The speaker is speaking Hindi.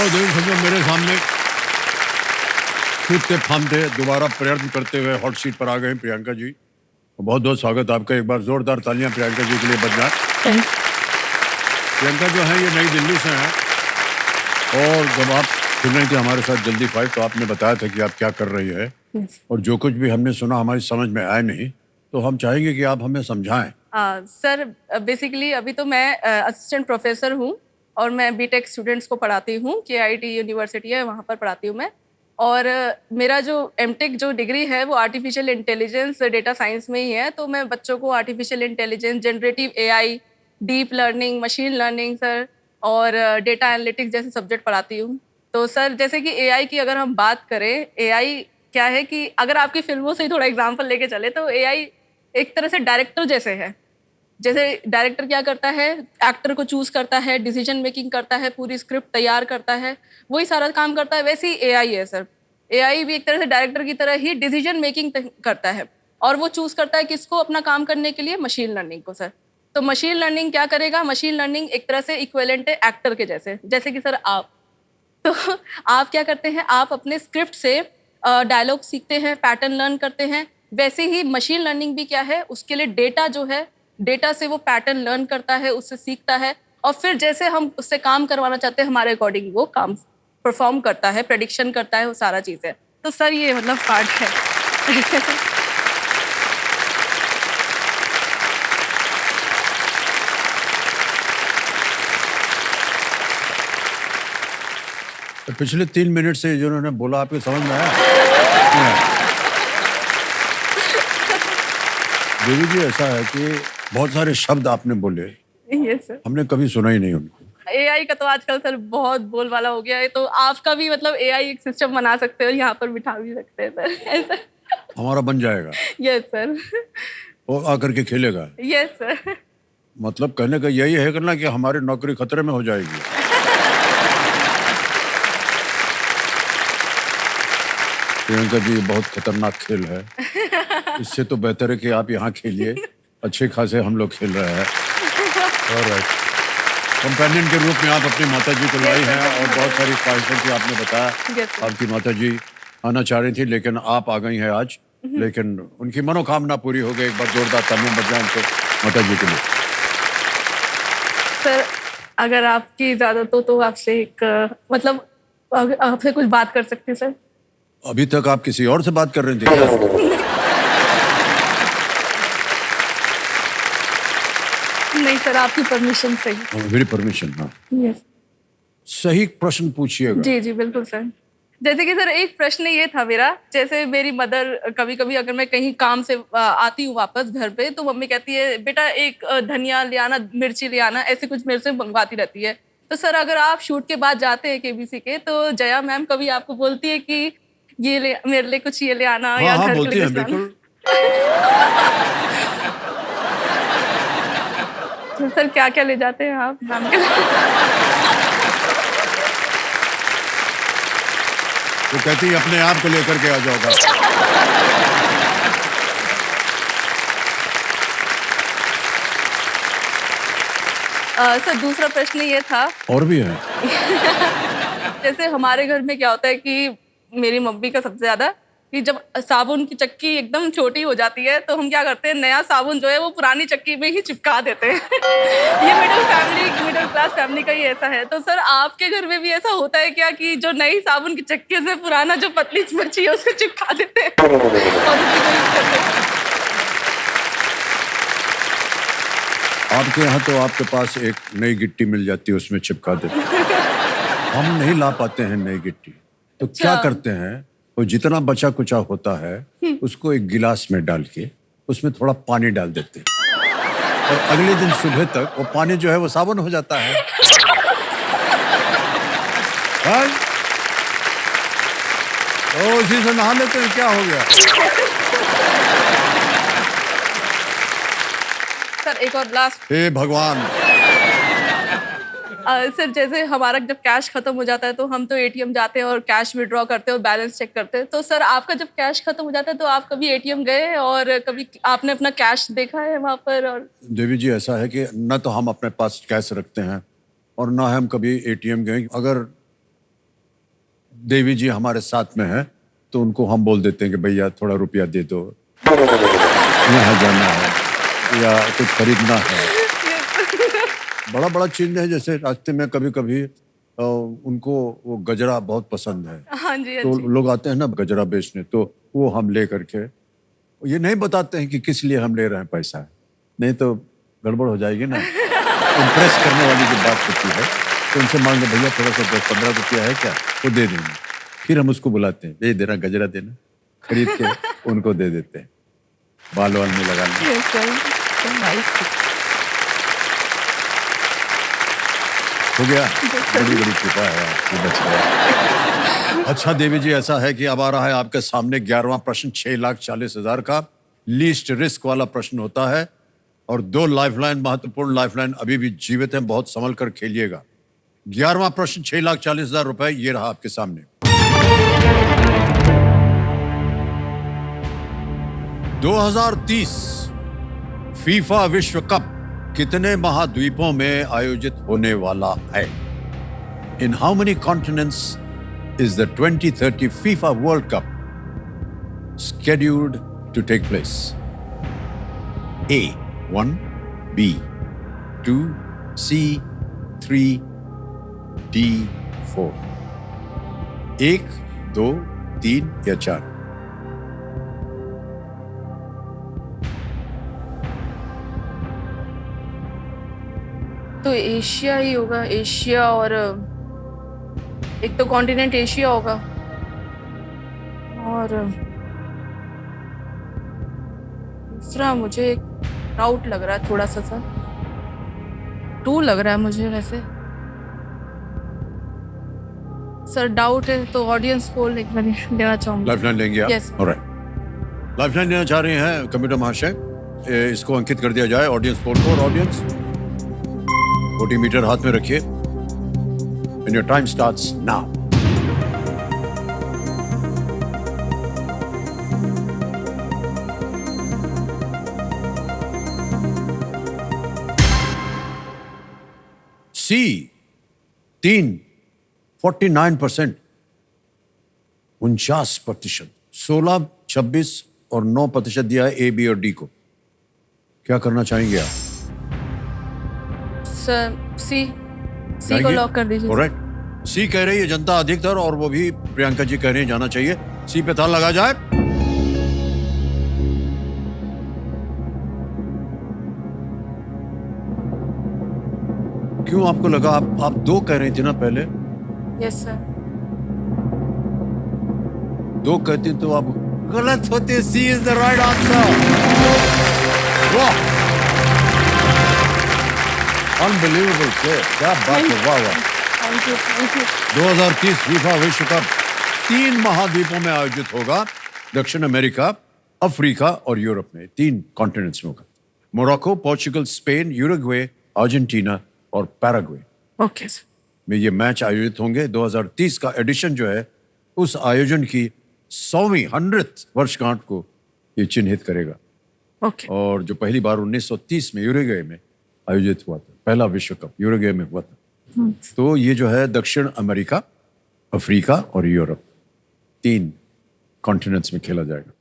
और देव समझो मेरे सामने कूदते फांदते दोबारा प्रयत्न करते हुए हॉट सीट पर आ गए प्रियंका जी। बहुत बहुत स्वागत आपका। एक बार जोरदार तालियां प्रियंका जी के लिए बज जाए। प्रियंका जो है ये नई दिल्ली से हैं और जब आप सुन रही थी हमारे साथ जल्दी फाइव तो आपने बताया था कि आप क्या कर रही है और जो कुछ भी हमने सुना हमारी समझ में आया नहीं, तो हम चाहेंगे कि आप हमें समझाएं। सर बेसिकली अभी तो मैं असिस्टेंट प्रोफेसर हूँ और मैं बीटेक स्टूडेंट्स को पढ़ाती हूँ। केआईटी यूनिवर्सिटी है, वहाँ पर पढ़ाती हूँ मैं। और मेरा जो एमटेक जो डिग्री है वो आर्टिफिशियल इंटेलिजेंस डेटा साइंस में ही है। तो मैं बच्चों को artificial intelligence, generative AI, deep learning, machine learning sir और डेटा एनालिटिक्स जैसे सब्जेक्ट पढ़ाती हूँ। तो सर जैसे कि एआई की अगर हम बात करें, एआई क्या है कि अगर आपकी फिल्मों से ही थोड़ा एग्जाम्पल लेके चले तो एआई एक तरह से डायरेक्टर जैसे है। जैसे डायरेक्टर क्या करता है, एक्टर को चूज करता है, डिसीजन मेकिंग करता है, पूरी स्क्रिप्ट तैयार करता है, वही सारा काम करता है। वैसे ही एआई है सर। एआई भी एक तरह से डायरेक्टर की तरह ही डिसीजन मेकिंग करता है और वो चूज करता है किसको अपना काम करने के लिए, मशीन लर्निंग को सर। तो मशीन लर्निंग क्या करेगा, मशीन लर्निंग एक तरह से इक्विवेलेंट है एक्टर के जैसे। जैसे कि सर आप तो आप क्या करते हैं, आप अपने स्क्रिप्ट से डायलॉग सीखते हैं, पैटर्न लर्न करते हैं। वैसे ही मशीन लर्निंग भी क्या है, उसके लिए डेटा जो है, डेटा से वो पैटर्न लर्न करता है, उससे सीखता है और फिर जैसे हम उससे काम करवाना चाहते हैं हमारे अकॉर्डिंग वो काम परफॉर्म करता है, प्रेडिक्शन करता है, वो सारा चीज़ है। तो सर ये मतलब पार्ट है। तो पिछले 3 मिनट से जिन्होंने बोला आपको समझ में आया? देवी जी ऐसा है कि बहुत सारे शब्द आपने बोले, यस सर। हमने कभी सुना ही नहीं उनको। एआई का तो आजकल सर बहुत बोलबाला हो गया है, तो आपका भी मतलब एआई एक सिस्टम बना सकते हो, यहाँ पर बिठा भी सकते हैं सर। ऐसा हमारा बन जाएगा, यस सर। वो आकर के खेलेगा। Yes sir. मतलब कहने का यही है करना कि हमारी नौकरी खतरे में हो जाएगी। प्रियंका जी बहुत खतरनाक खेल है, इससे तो बेहतर है कि आप यहाँ खेलिए। अच्छे खासे हम लोग खेल रहे हैं। ऑलराइट, कंपेनियन के रूप में आप अपनी माता जी को लाई हैं और बहुत सारी ख्वाहिशों की आपने बताया। आपकी माता जी आना चाह रही थी लेकिन आप आ गई हैं आज, लेकिन उनकी मनोकामना पूरी हो गई। एक बार जोरदार तालियां बजाएं उनके माता जी के लिए। सर अगर आपकी इजाजत हो तो आपसे एक मतलब आपसे कुछ बात कर सकते हैं सर? अभी तक आप किसी और से बात कर रही थी क्या? नहीं सर, आपकी परमिशन से ही। मेरी परमिशन? हाँ, यस। सही प्रश्न पूछिएगा। जी जी बिल्कुल सर। जैसे कि सर एक प्रश्न ये था मेरा, जैसे मेरी मदर कभी कभी अगर मैं कहीं काम से आती हूँ वापस घर पे, तो मम्मी कहती है बेटा एक धनिया ले आना, मिर्ची ले आना, ऐसे कुछ मेरे से मंगवाती रहती है। तो सर अगर आप शूट के बाद जाते हैं केबीसी के, तो जया मैम कभी आपको बोलती है कि ये ले मेरे लिए कुछ ये ले आना हाँ या हाँ घर के बोलती लिए है कुछ लाना? बिल्कुल। तो सर क्या क्या ले जाते हैं आप मैम के लिए? वो कहती है अपने आप को लेकर के आ जाओगा। सर दूसरा प्रश्न ये था, और भी है। जैसे हमारे घर में क्या होता है कि मेरी मम्मी का सबसे ज्यादा कि जब साबुन की चक्की एकदम छोटी हो जाती है तो हम क्या करते हैं, नया साबुन जो है वो पुरानी चक्की में ही चिपका देते हैं। ये मिडिल क्लास फैमिली का ही ऐसा है। तो सर आपके घर में भी ऐसा होता है क्या कि जो नई साबुन की चक्की से पुराना जो पतली बची है उसको चिपका देते हैं और उसी को यूज करते हैं? आपके यहाँ तो आपके पास एक नई गिट्टी मिल जाती है, उसमें चिपका देते हैं। हम नहीं ला पाते हैं नई गिट्टी, तो क्या करते हैं, वो जितना बचा कुचा होता है उसको एक गिलास में डाल के उसमें थोड़ा पानी डाल देते हैं और अगले दिन सुबह तक वो पानी जो है वो साबुन हो जाता है। हाँ? तो उसी से नहा लेते हैं, क्या हो गया? सर एक और लास्ट। हे भगवान। सर जैसे हमारा जब कैश खत्म हो जाता है तो हम तो एटीएम जाते हैं और कैश विड्रॉ करते हैं और बैलेंस चेक करते हैं। तो सर आपका जब कैश खत्म हो जाता है तो आप कभी एटीएम गए और कभी आपने अपना कैश देखा है वहां पर? और देवी जी ऐसा है कि न तो हम अपने पास कैश रखते हैं और ना हम कभी एटीएम गए। अगर देवी जी हमारे साथ में है तो उनको हम बोल देते हैं कि भैया थोड़ा रुपया दे दो, यहाँ जाना है या कुछ खरीदना है। बड़ा बड़ा चेंज है। जैसे रास्ते में कभी कभी उनको वो गजरा बहुत पसंद है, हाँ जी, हाँ तो जी। लोग आते हैं ना गजरा बेचने, तो वो हम ले करके ये नहीं बताते हैं कि किस लिए हम ले रहे हैं पैसा, नहीं तो गड़बड़ हो जाएगी ना। इम्प्रेस करने वाली जो बात होती है तो उनसे मांगे भैया थोड़ा सा 10-15 रुपया है क्या, वो दे देंगे। फिर हम उसको बुलाते हैं, ये देना गजरा देना, खरीद के उनको दे देते हैं बाल वाल में लगाने। Yes, sir. So nice. हो गया, बड़ी बड़ी कृपा है आपकी, बच गया। अच्छा देवी जी, ऐसा है कि अब आ रहा है आपके सामने 11वां प्रश्न 6,40,000 का लीस्ट रिस्क वाला प्रश्न होता है और 2 लाइफलाइन, महत्वपूर्ण लाइफलाइन अभी भी जीवित हैं, बहुत संभल कर खेलिएगा। 11वां प्रश्न 6,40,000 रुपए, ये रहा आपके सामने। 2030 फीफा विश्व कप कितने महाद्वीपों में आयोजित होने वाला है? In how many continents is the 2030 FIFA world cup scheduled to take place? A 1, B 2, C 3, D 4। 1, 2, 3 या 4? तो एशिया ही होगा, एशिया, और एक तो कॉन्टिनेंट एशिया होगा और दूसरा मुझे एक डाउट लग रहा है थोड़ा सा सर, 2 लग रहा है मुझे वैसे सर, डाउट है तो ऑडियंस पोल एक बार देना चाहूंगी। लाइफलाइन लेंगे आप? Yes. ऑलराइट, लाइफलाइन लेना चाह रहे हैं कंप्यूटर महाशय, इसको अंकित कर दिया जाए ऑडियंस पोल को। और ऑडियंस 40 मीटर हाथ में रखिए। And your time starts now. C 3 49%, 49%, 16, 26 और 9% दिया है ए, बी और डी को। क्या करना चाहेंगे आप? सर सी को लॉक कर दीजिए। करेक्ट, सी कह रही है जनता अधिकतर, और वो भी प्रियंका जी कह रही है जाना चाहिए। सी पे ताला लगा जाए। क्यों आपको लगा? आप 2 कह रही थी ना पहले? Yes sir. 2 कहती तो आप गलत होते। सी इज द राइट आंसर। वाह, अनबिलीवेबल, क्या बात है, वाह वाह। Thank you, thank you. 2030 FIFA विश्व कप 3 महाद्वीपों में आयोजित होगा, दक्षिण अमेरिका, अफ्रीका और यूरोप में। 3 कॉन्टिनेंट्स में होगा। Morocco, Portugal, Spain, Uruguay, Argentina और पैराग्वे ओके सर। में ये मैच आयोजित होंगे। 2030 का एडिशन जो है उस आयोजन की 100वीं 100th वर्षगांठ को ये चिन्हित करेगा। ओके। और जो पहली बार 1930 में यूरुग्वे में आयोजित हुआ था, पहला विश्व कप यूरुग्वे में हुआ था। तो ये जो है दक्षिण अमेरिका, अफ्रीका और यूरोप, 3 कॉन्टिनेंट्स में खेला जाएगा।